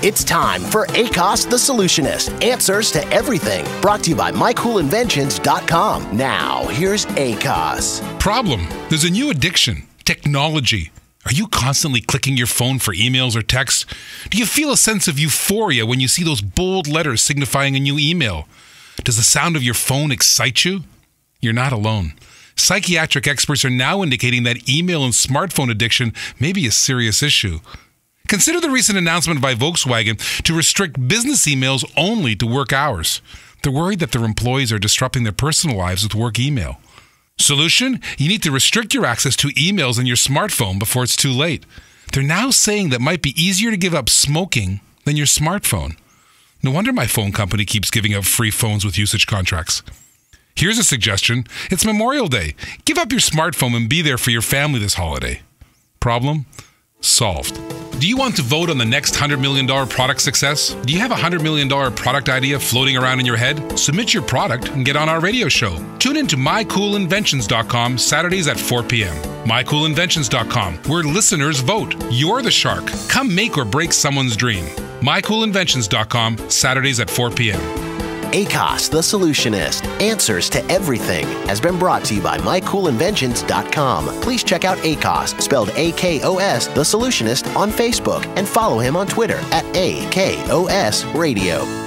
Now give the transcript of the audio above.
It's time for ACOS the Solutionist. Answers to everything. Brought to you by MyCoolInventions.com. Now, here's ACOS. Problem. There's a new addiction. Technology. Are you constantly clicking your phone for emails or texts? Do you feel a sense of euphoria when you see those bold letters signifying a new email? Does the sound of your phone excite you? You're not alone. Psychiatric experts are now indicating that email and smartphone addiction may be a serious issue. Consider the recent announcement by Volkswagen to restrict business emails only to work hours. They're worried that their employees are disrupting their personal lives with work email. Solution? You need to restrict your access to emails on your smartphone before it's too late. They're now saying that it might be easier to give up smoking than your smartphone. No wonder my phone company keeps giving out free phones with usage contracts. Here's a suggestion. It's Memorial Day. Give up your smartphone and be there for your family this holiday. Problem? Solved. Do you want to vote on the next $100 million product success? Do you have a $100 million product idea floating around in your head? Submit your product and get on our radio show. Tune in to MyCoolInventions.com Saturdays at 4 p.m. MyCoolInventions.com, where listeners vote. You're the shark. Come make or break someone's dream. MyCoolInventions.com Saturdays at 4 p.m. ACOS the Solutionist. Answers to everything has been brought to you by MyCoolInventions.com. Please check out ACOS, spelled AKOS, the Solutionist, on Facebook and follow him on Twitter at AKOS Radio.